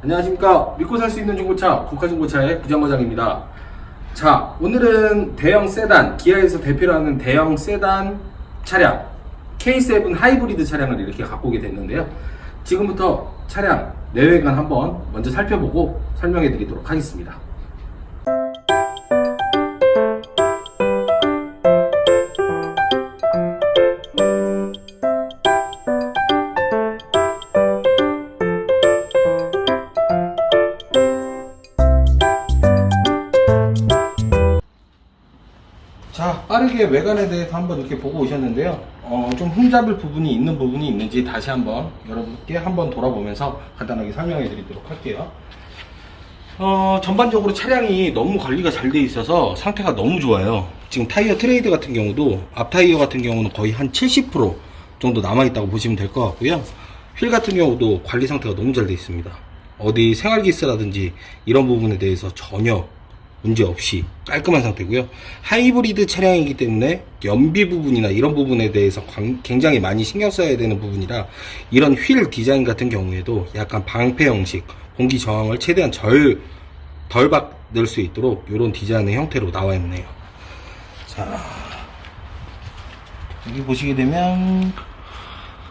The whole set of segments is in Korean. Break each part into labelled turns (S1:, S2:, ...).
S1: 안녕하십니까. 믿고 살 수 있는 중고차 국가중고차의 부장과장입니다. 자, 오늘은 대형 세단, 기아에서 대표로 하는 대형 세단 차량 K7 하이브리드 차량을 이렇게 갖고 오게 됐는데요. 지금부터 차량 내외관 한번 먼저 살펴보고 설명해 드리도록 하겠습니다. 자, 빠르게 외관에 대해서 한번 이렇게 보고 오셨는데요. 좀 흠잡을 부분이 있는 부분이 있는지 다시 한번 여러분께 한번 돌아보면서 간단하게 설명해 드리도록 할게요. 전반적으로 차량이 너무 관리가 잘 돼 있어서 상태가 너무 좋아요. 지금 타이어 트레이드 같은 경우도 앞 타이어 같은 경우는 거의 한 70% 정도 남아있다고 보시면 될 것 같고요. 휠 같은 경우도 관리 상태가 너무 잘 돼 있습니다. 어디 생활기스라든지 이런 부분에 대해서 전혀 문제 없이 깔끔한 상태고요. 하이브리드 차량이기 때문에 연비 부분이나 이런 부분에 대해서 굉장히 많이 신경 써야 되는 부분이라 이런 휠 디자인 같은 경우에도 약간 방패 형식, 공기 저항을 최대한 덜 받을 수 있도록 이런 디자인의 형태로 나와 있네요. 자, 여기 보시게 되면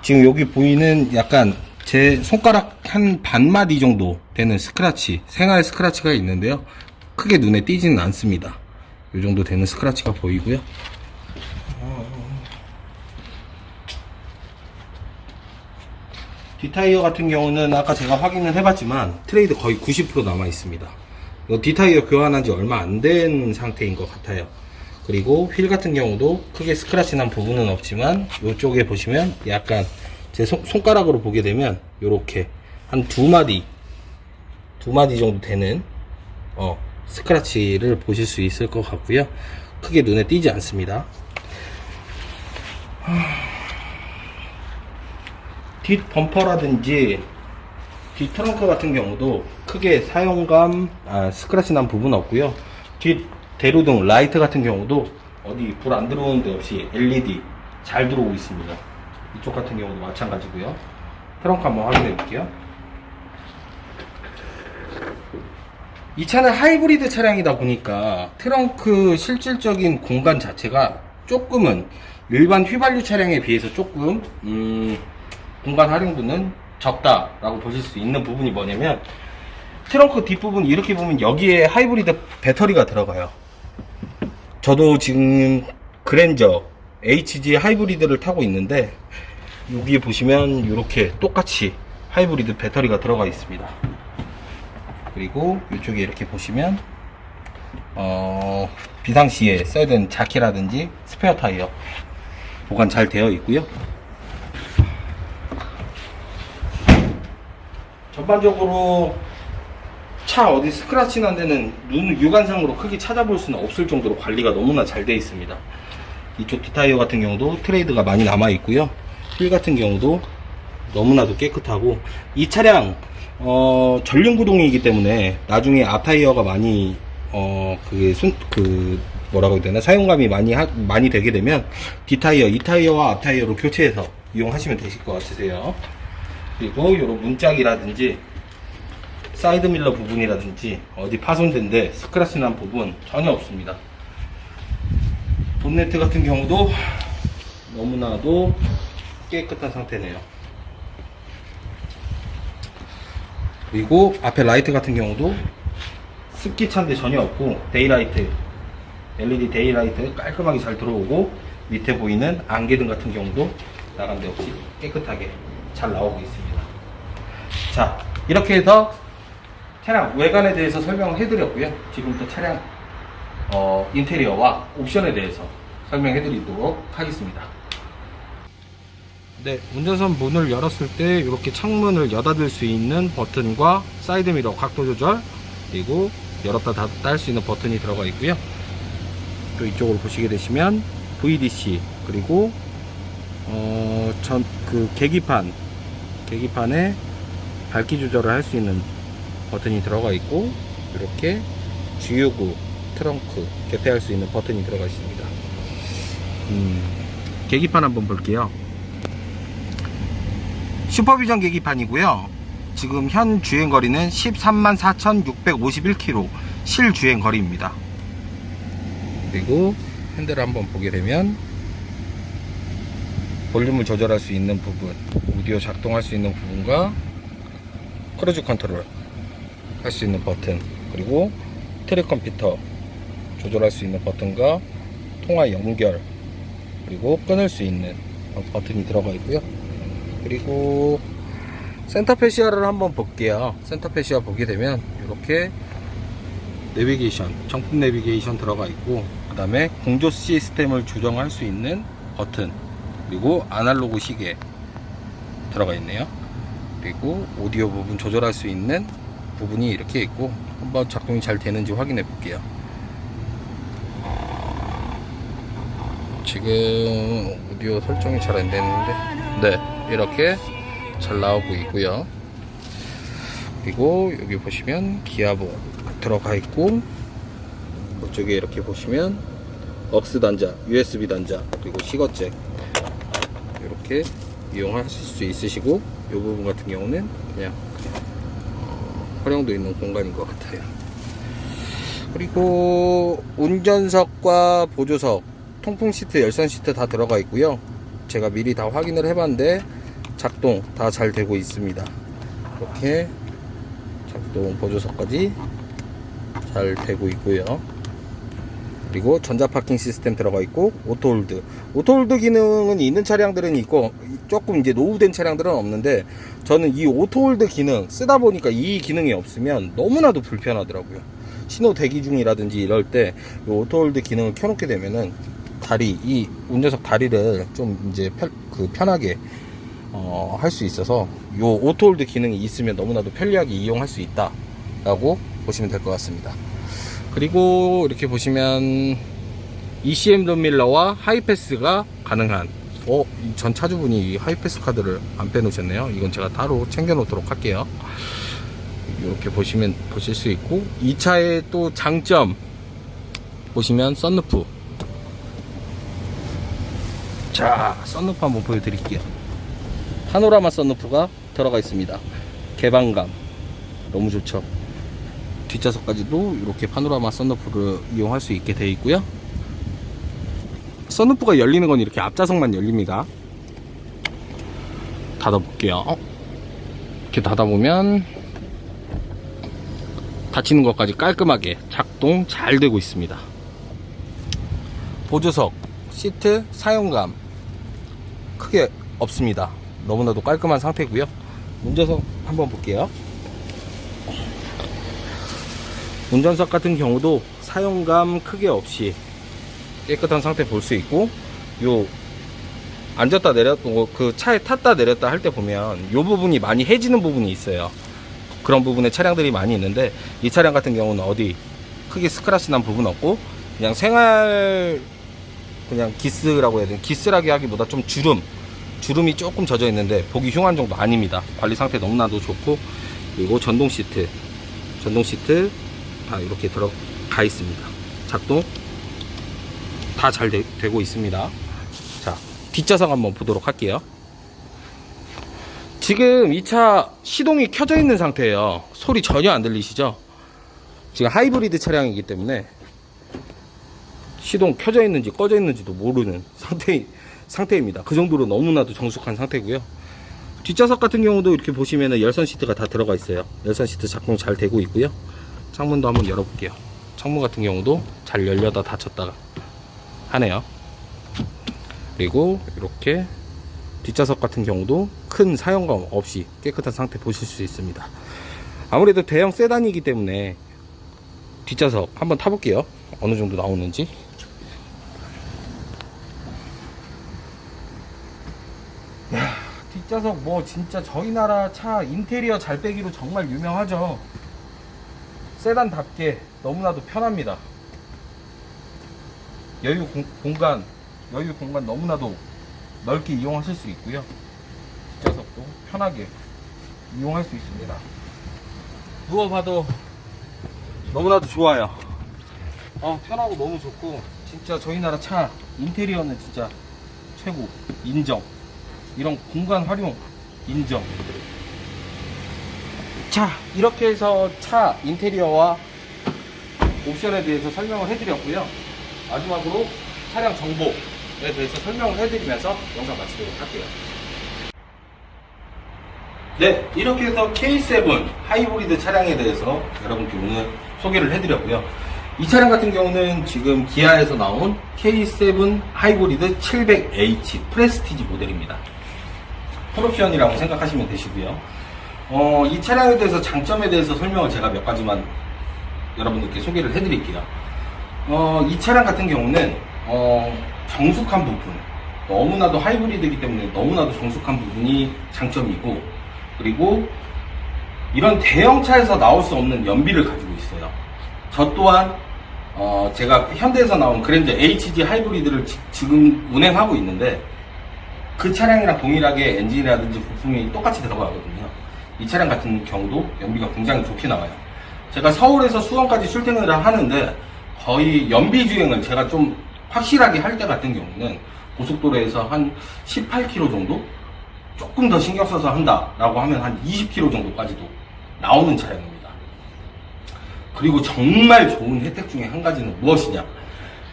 S1: 지금 여기 보이는 약간 제 손가락 한 반마디 정도 되는 스크래치, 생활 스크래치가 있는데요. 크게 눈에 띄지는 않습니다. 이 정도 되는 스크래치가 보이고요. 뒷타이어 같은 경우는 아까 제가 확인을 해봤지만 트레이드 거의 90% 남아 있습니다. 뒷타이어 교환한 지 얼마 안 된 상태인 것 같아요. 그리고 휠 같은 경우도 크게 스크래치 난 부분은 없지만 이쪽에 보시면 약간 제 손가락으로 보게 되면 이렇게 한 두 마디 정도 되는 스크래치를 보실 수 있을 것 같고요. 크게 눈에 띄지 않습니다. 뒷 범퍼라든지 뒷 트렁크 같은 경우도 크게 사용감, 스크래치 난 부분 없고요. 뒷 대로등 라이트 같은 경우도 어디 불 안 들어오는 데 없이 LED 잘 들어오고 있습니다. 이쪽 같은 경우도 마찬가지고요. 트렁크 한번 확인해 볼게요. 이 차는 하이브리드 차량이다 보니까 트렁크 실질적인 공간 자체가 조금은 일반 휘발유 차량에 비해서 조금 공간 활용도는 적다라고 보실 수 있는 부분이 뭐냐면 트렁크 뒷부분 이렇게 보면 여기에 하이브리드 배터리가 들어가요. 저도 지금 그랜저 HG 하이브리드를 타고 있는데 여기에 보시면 이렇게 똑같이 하이브리드 배터리가 들어가 있습니다. 그리고 이쪽에 이렇게 보시면 비상시에 써야 되는 자키라든지 스페어 타이어 보관 잘 되어 있고요. 전반적으로 차 어디 스크래치 난 데는 눈 육안상으로 크게 찾아볼 수는 없을 정도로 관리가 너무나 잘 되어 있습니다. 이쪽 뒷타이어 같은 경우도 트레이드가 많이 남아 있고요. 휠 같은 경우도 너무나도 깨끗하고 이 차량 전륜구동이기 때문에 나중에 앞타이어가 많이 뭐라고 해야 되나 사용감이 많이 되게 되면 뒷타이어, 이 타이어와 앞타이어로 교체해서 이용하시면 되실 것 같으세요. 그리고 이런 문짝이라든지 사이드밀러 부분이라든지 어디 파손된데 스크래치 난 부분 전혀 없습니다. 본네트 같은 경우도 너무나도 깨끗한 상태네요. 그리고 앞에 라이트 같은 경우도 습기 찬데 전혀 없고 데이라이트, LED 데이라이트 깔끔하게 잘 들어오고 밑에 보이는 안개등 같은 경우도 나간 데 없이 깨끗하게 잘 나오고 있습니다. 자, 이렇게 해서 차량 외관에 대해서 설명을 해드렸고요. 지금부터 차량 인테리어와 옵션에 대해서 설명해 드리도록 하겠습니다. 네, 운전석 문을 열었을 때 이렇게 창문을 여닫을 수 있는 버튼과 사이드미러 각도 조절, 그리고 열었다 닫았다 할 수 있는 버튼이 들어가 있고요. 또 이쪽으로 보시게 되시면 VDC, 그리고 계기판에 밝기 조절을 할 수 있는 버튼이 들어가 있고, 이렇게 G69 트렁크 개폐할 수 있는 버튼이 들어가 있습니다. 계기판 한번 볼게요. 슈퍼비전 계기판이고요. 지금 현 주행거리는 134,651km 실주행거리입니다. 그리고 핸들을 한번 보게 되면 볼륨을 조절할 수 있는 부분, 오디오 작동할 수 있는 부분과 크루즈 컨트롤 할 수 있는 버튼, 그리고 트랙 컴퓨터 조절할 수 있는 버튼과 통화 연결, 그리고 끊을 수 있는 버튼이 들어가 있고요. 그리고 센터 패시아를 한번 볼게요. 센터 패시아 보게 되면 이렇게 내비게이션, 정품 내비게이션 들어가 있고, 그 다음에 공조 시스템을 조정할 수 있는 버튼, 그리고 아날로그 시계 들어가 있네요. 그리고 오디오 부분 조절할 수 있는 부분이 이렇게 있고, 한번 작동이 잘 되는지 확인해 볼게요. 지금 오디오 설정이 잘 안 되는데, 네, 이렇게 잘 나오고 있고요. 그리고 여기 보시면 기아보 들어가 있고, 그쪽에 이렇게 보시면 억스 단자, USB 단자, 그리고 시거잭 이렇게 이용하실 수 있으시고, 이 부분 같은 경우는 그냥 활용도 있는 공간인 것 같아요. 그리고 운전석과 보조석, 통풍 시트, 열선 시트 다 들어가 있고요. 제가 미리 다 확인을 해봤는데 작동 다 잘 되고 있습니다. 이렇게 작동 보조석까지 잘 되고 있고요. 그리고 전자 파킹 시스템 들어가 있고, 오토홀드. 오토홀드 기능은 있는 차량들은 있고, 조금 이제 노후된 차량들은 없는데, 저는 이 오토홀드 기능 쓰다 보니까 이 기능이 없으면 너무나도 불편하더라고요. 신호 대기 중이라든지 이럴 때 이 오토홀드 기능을 켜놓게 되면은 다리, 이 운전석 다리를 좀 이제 편하게 할 수 있어서, 이 오토홀드 기능이 있으면 너무나도 편리하게 이용할 수 있다 라고 보시면 될 것 같습니다. 그리고 이렇게 보시면 ECM 룸밀러와 하이패스가 가능한, 전 차주분이 이 하이패스 카드를 안 빼놓으셨네요. 이건 제가 따로 챙겨 놓도록 할게요. 이렇게 보시면 보실 수 있고, 이 차의 또 장점 보시면 썬루프. 자, 썬루프 한번 보여드릴게요. 파노라마 썬루프가 들어가 있습니다. 개방감 너무 좋죠. 뒷좌석까지도 이렇게 파노라마 썬루프를 이용할 수 있게 되어 있고요. 썬루프가 열리는 건 이렇게 앞좌석만 열립니다. 닫아볼게요. 이렇게 닫아보면 닫히는 것까지 깔끔하게 작동 잘 되고 있습니다. 보조석, 시트 사용감 크게 없습니다. 너무나도 깔끔한 상태고요. 운전석 한번 볼게요. 운전석 같은 경우도 사용감 크게 없이 깨끗한 상태 볼 수 있고, 요 앉았다 내렸다, 그 차에 탔다 내렸다 할 때 보면 요 부분이 많이 해지는 부분이 있어요. 그런 부분에 차량들이 많이 있는데, 이 차량 같은 경우는 어디 크게 스크래치 난 부분 없고, 그냥 생활, 그냥 기스라고 해야 되나, 기스라기 하기보다 좀 주름이 조금 젖어 있는데 보기 흉한 정도 아닙니다. 관리 상태 너무나도 좋고, 그리고 전동 시트 다 이렇게 들어가 있습니다. 작동 다 잘 되고 있습니다. 자, 뒷좌석 한번 보도록 할게요. 지금 이 차 시동이 켜져 있는 상태예요. 소리 전혀 안 들리시죠? 지금 하이브리드 차량이기 때문에 시동 켜져 있는지 꺼져 있는지도 모르는 상태입니다. 그 정도로 너무나도 정숙한 상태고요. 뒷좌석 같은 경우도 이렇게 보시면은 열선 시트가 다 들어가 있어요. 열선 시트 작동 잘 되고 있고요. 창문도 한번 열어볼게요. 창문 같은 경우도 잘 열려다 닫혔다가 하네요. 그리고 이렇게 뒷좌석 같은 경우도 큰 사용감 없이 깨끗한 상태 보실 수 있습니다. 아무래도 대형 세단이기 때문에 뒷좌석 한번 타볼게요. 어느 정도 나오는지. 야, 뒷좌석 뭐 진짜 저희 나라 차 인테리어 잘 빼기로 정말 유명하죠. 세단답게 너무나도 편합니다. 여유 공간 너무나도 넓게 이용하실 수 있고요. 뒷좌석도 편하게 이용할 수 있습니다. 누워봐도 너무나도 좋아요. 편하고 너무 좋고, 진짜 저희 나라 차 인테리어는 진짜 최고 인정. 이런 공간 활용 인정. 자, 이렇게 해서 차 인테리어와 옵션에 대해서 설명을 해드렸고요. 마지막으로 차량 정보에 대해서 설명을 해드리면서 영상 마치도록 할게요. 네, 이렇게 해서 K7 하이브리드 차량에 대해서 여러분께 오늘 소개를 해드렸고요. 이 차량 같은 경우는 지금 기아에서 나온 K7 하이브리드 700H 프레스티지 모델입니다. 풀옵션이라고 생각하시면 되시고요. 이 차량에 대해서 장점에 대해서 설명을 제가 몇 가지만 여러분들께 소개를 해드릴게요. 이 차량 같은 경우는 정숙한 부분, 너무나도 하이브리드이기 때문에 너무나도 정숙한 부분이 장점이고, 그리고 이런 대형차에서 나올 수 없는 연비를 가지고 있어요. 저 또한 제가 현대에서 나온 그랜저 HG 하이브리드를 지금 운행하고 있는데, 그 차량이랑 동일하게 엔진이라든지 부품이 똑같이 들어가거든요. 이 차량 같은 경우도 연비가 굉장히 좋게 나와요. 제가 서울에서 수원까지 출퇴근을 하는데 거의 연비 주행을 제가 좀 확실하게 할 때 같은 경우는 고속도로에서 한 18km 정도? 조금 더 신경 써서 한다라고 하면 한 20km 정도까지도 나오는 차량입니다. 그리고 정말 좋은 혜택 중에 한 가지는 무엇이냐?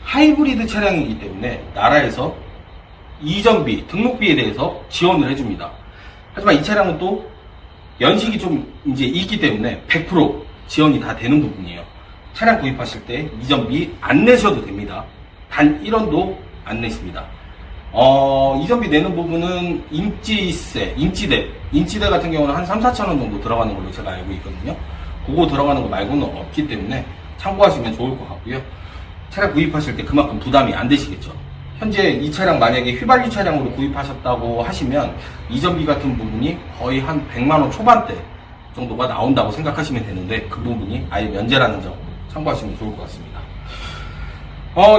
S1: 하이브리드 차량이기 때문에 나라에서 이전비, 등록비에 대해서 지원을 해줍니다. 하지만 이 차량은 또 연식이 좀 이제 있기 때문에 100% 지원이 다 되는 부분이에요. 차량 구입하실 때 이전비 안 내셔도 됩니다. 단 1원도 안 내십니다. 이전비 내는 부분은 인치대 같은 경우는 한 3, 4천 원 정도 들어가는 걸로 제가 알고 있거든요. 그거 들어가는 거 말고는 없기 때문에 참고하시면 좋을 것 같고요. 차량 구입하실 때 그만큼 부담이 안 되시겠죠. 현재 이 차량 만약에 휘발유 차량으로 구입하셨다고 하시면 이전비 같은 부분이 거의 한 100만원 초반대 정도가 나온다고 생각하시면 되는데, 그 부분이 아예 면제라는 점 참고하시면 좋을 것 같습니다.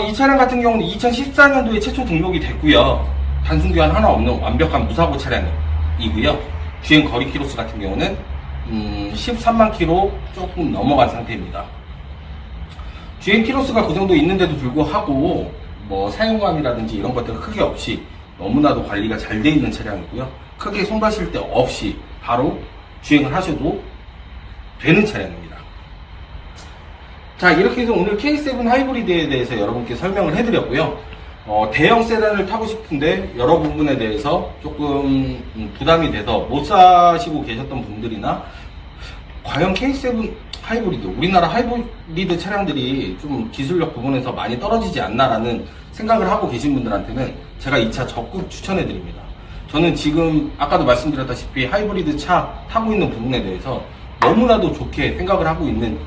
S1: 이 차량 같은 경우는 2014년도에 최초 등록이 됐고요. 단순 교환 하나 없는 완벽한 무사고 차량이고요. 주행 거리 키로수 같은 경우는 13만 킬로 조금 넘어간 상태입니다. 주행 키로수가 그 정도 있는데도 불구하고 뭐 사용감이라든지 이런 것들은 크게 없이 너무나도 관리가 잘 돼 있는 차량이고요. 크게 손봐실 데 없이 바로 주행을 하셔도 되는 차량입니다. 자, 이렇게 해서 오늘 K7 하이브리드에 대해서 여러분께 설명을 해드렸고요. 대형 세단을 타고 싶은데 여러 부분에 대해서 조금 부담이 돼서 못 사시고 계셨던 분들이나, 과연 K7 하이브리드, 우리나라 하이브리드 차량들이 좀 기술력 부분에서 많이 떨어지지 않나라는 생각을 하고 계신 분들한테는 제가 이 차 적극 추천해 드립니다. 저는 지금 아까도 말씀드렸다시피 하이브리드 차 타고 있는 부분에 대해서 너무나도 좋게 생각을 하고 있는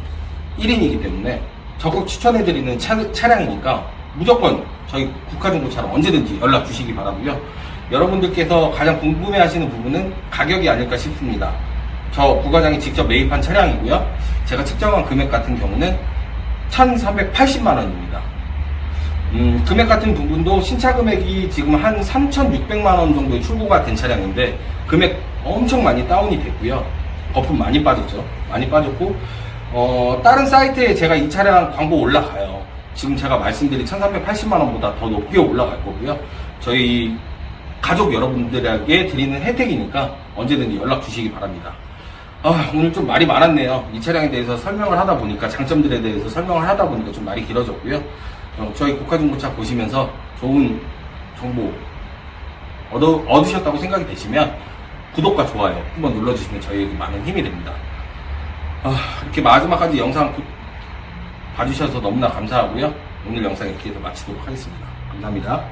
S1: 1인이기 때문에 적극 추천해 드리는 차량이니까 무조건 저희 국가중고차로 언제든지 연락 주시기 바라고요. 여러분들께서 가장 궁금해 하시는 부분은 가격이 아닐까 싶습니다. 저 부과장이 직접 매입한 차량이고요. 제가 측정한 금액 같은 경우는 1,380만원입니다. 금액 같은 부분도 신차 금액이 지금 한 3,600만원 정도에 출고가 된 차량인데 금액 엄청 많이 다운이 됐고요. 거품 많이 빠졌죠. 많이 빠졌고, 다른 사이트에 제가 이 차량 광고 올라가요. 지금 제가 말씀드린 1,380만원보다 더 높게 올라갈 거고요. 저희 가족 여러분들에게 드리는 혜택이니까 언제든지 연락 주시기 바랍니다. 오늘 좀 말이 많았네요. 이 차량에 대해서 설명을 하다 보니까, 장점들에 대해서 설명을 하다 보니까 좀 말이 길어졌고요. 저희 국가중고차 보시면서 좋은 정보 얻으셨다고 생각이 되시면 구독과 좋아요 한번 눌러주시면 저희에게 많은 힘이 됩니다. 이렇게 마지막까지 영상 봐주셔서 너무나 감사하고요. 오늘 영상 이렇게 해서 마치도록 하겠습니다. 감사합니다.